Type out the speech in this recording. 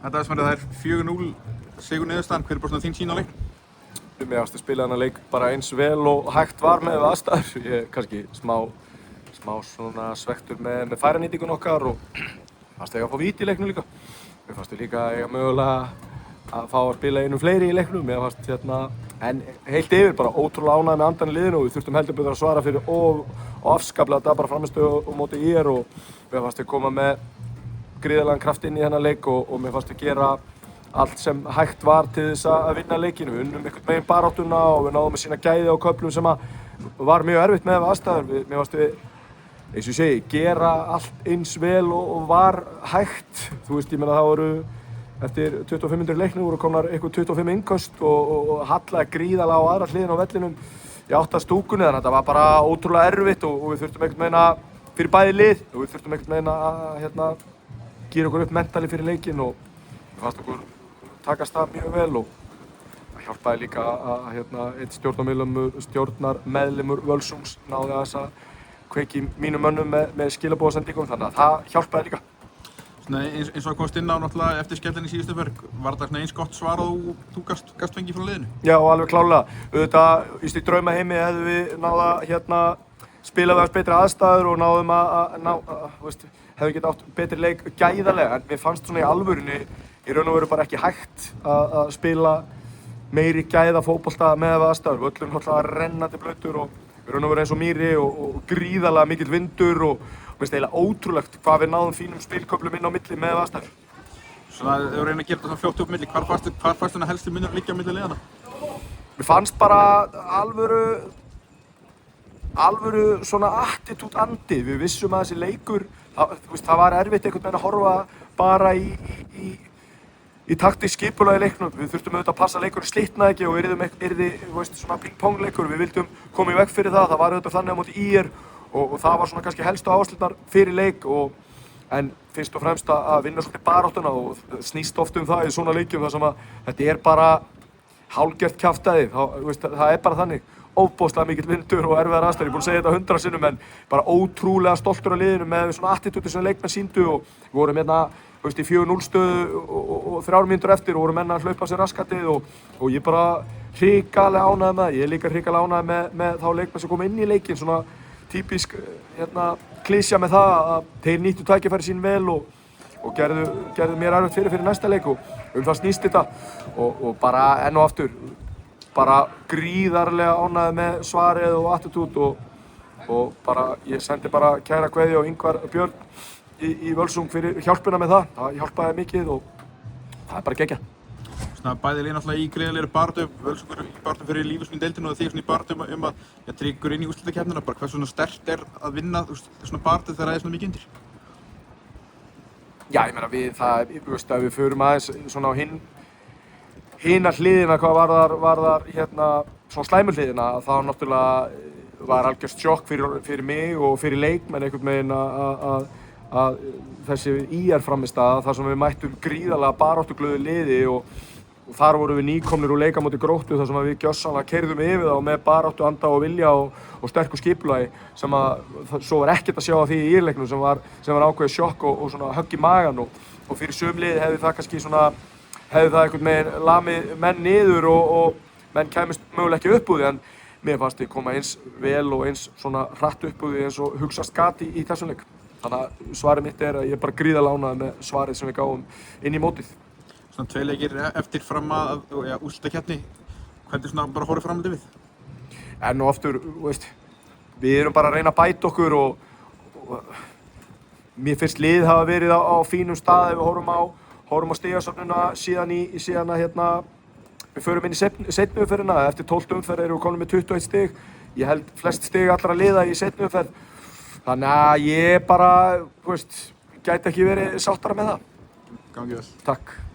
Þetta er það er 4-0 sigur niðurstaðan. Hver er bara svona þín sýn á leik? Mér fannst að spila þennan leik bara eins vel og hægt var með aðstæður. Ég kannski smá svona svektur með færanýtingun okkar og fannst ég að fá víti í leiknum líka. Mér fannst ég líka eiga mögulega að fá að spila einum fleiri í leiknum. Mér fannst en heilt yfir bara ótrúlega ánægð með andan í liðinu og við þurftum heldur betur að svara fyrir og afskaplega dabra framistöðu og móti IR og mér fannst ég koma með gríðarlegan kraft inn í þennan leik og mér fannst ég gera allt sem hægt var til þess að vinna leikinu. Við unnum einhvern veginn baráttuna og við náðum að sýna gæði á köflum sem var mjög erfitt með aðstæður. Mér fannst við, eins og ég segi, gera allt eins vel og var hægt. Þú veist, ég meina það voru, eftir 25 mínútur í leiknum voru komnar einhver 25 innköst og hallaði gríðarlega á aðra hliðina á vellinum í átta stúkunni, þannig að þetta var bara ótrúlega erfitt og við þurftum einhvern veginn að, fyrir bæði lið, og við þurftum einhvern veginn að gera okkur upp mentali fyrir leikinn og mér fannst okkur takast það mjög vel og það hjálpaði líka að einn stjórnarmeðlimur Völsungs náði að kveiki mínum mönnum með skilaboðasendingum, þannig að það hjálpaði líka. Eins og það komst inn á náttúrulega eftir skellinn í síðustu ferð, var þetta eins gott svar og þú gast fengið frá liðinu? Já, alveg klárlega. Auðvitað, í draumaheimi hefðum við náða spila við aðeins betri aðstæður og náðum hefðum getað átt betri leik gæðarlega, en mér fannst svona í alvörunni í raun og veru bara ekki hægt að spila meiri gæða fótbolta með aðstæður. Völlurinn náttúrulega rennandi blautur og í raun og veru eins og mýri og gríðarlega mikill vindur og mér finnst eiginlega ótrúlegt hvað við náðum fínum spilköflum inn á milli með aðstæður. Svona ef þú reynir að gera þetta svona fljótt upp milli, hvar fannst svona helstu munur liggja á milli liðanna? Mér fannst bara alvöru svona attitúd andi. Við vissum að þessi leikur, það var erfitt einhvern veginn að horfa bara í taktísk skipulag í leiknum. Við þurftum auðvitað að passa leikurinn slitnaði ekki og yrði svona ping-pong leikur. Við vildum koma í veg fyrir það. Það var auðvitað þannig á móti IR og það var svona kannski helstu áherslurnar fyrir leik en fyrst og fremst að vinna svolítið baráttuna og snýst oft það í svona leikjum þar sem þetta bara hálfgert kjaftæði. Það bara þannig. Ofboðslega mikill vindur og erfiðar aðstæður. Ég er búinn að segja þetta 100 sinnum en bara ótrúlega stoltur af liðinu með svona attitúdi sem leikmenn sýndu og við vorum í 4-0 stöðu og 3 mínútur eftir og voru menn að hlaupa sér raskatið og ég bara hrikalega ánægður með það. Ég er líka hrikalega ánægður með þá leikmenn sem koma inn í leikinn, svona típisk klísja með það að þeir nýttu tækifæri sín vel og gerðu mér erfitt fyrir næsta leik og það snýst þetta og bara enn og aftur bara gríðarlega ánægður með svarið og attitúd og bara ég sendi bara kæra kveðju á Ingvar Björn í Völsung fyrir hjálpina með það. Það hjálpaði mikið og það bara geggjað. Svona bæði lið náttúrulega í gríðarlegri baráttu, Völsungur í baráttu fyrir lífsmynd deildina og þig svona í baráttu að tryggur inn í úrslitakeppnina. Bara hversu svona sterkt að vinna svona baráttu þegar það svona mikið undir? Já, ég meina ef við förum aðeins svona á hina hliðina hvað varðar svona slæmu hliðina, þá náttúrulega var algjört sjokk fyrir mig og fyrir leikmenn einhvern veginn að þessi IR frammistaða þar sem við mættum gríðarlega baráttuglöðu liði og þar vorum við nýkomnir úr leika móti Gróttu þar sem við gjörsamlega keyrðum yfir þá með baráttu anda og vilja og sterku skipulagi sem svo var ekkert að sjá af því í IR-leiknum sem var ákveðið sjokk og svona högg í magann og fyrir sum lið hefði það kannski hefði það einhvern veginn lamið menn niður og menn kæmist mögulega ekki upp úr því en mér fannst ég koma eins vel og eins svona hratt upp úr því eins og hugsast gat í þessum leik. Þannig að svarið mitt er að ég er bara gríðarlega ánægður með svarið sem við gáum inn í mótið. Svona 2 leikir eftir fram að úrslitakeppni, hvernig svona bara horfir framhaldið við? Enn og aftur, við erum bara að reyna að bæta okkur og mér finnst lið hafa verið á fínum stað ef við horfum á stigasöfnuna síðan við förum inn í seinni umferðina. Eftir 12 umferð erum við komin með 21 stig. Ég held flest stig allra liða í seinni umferð. Þannig að ég bara, gæti ekki verið sáttara með það. Gangi vel. Takk.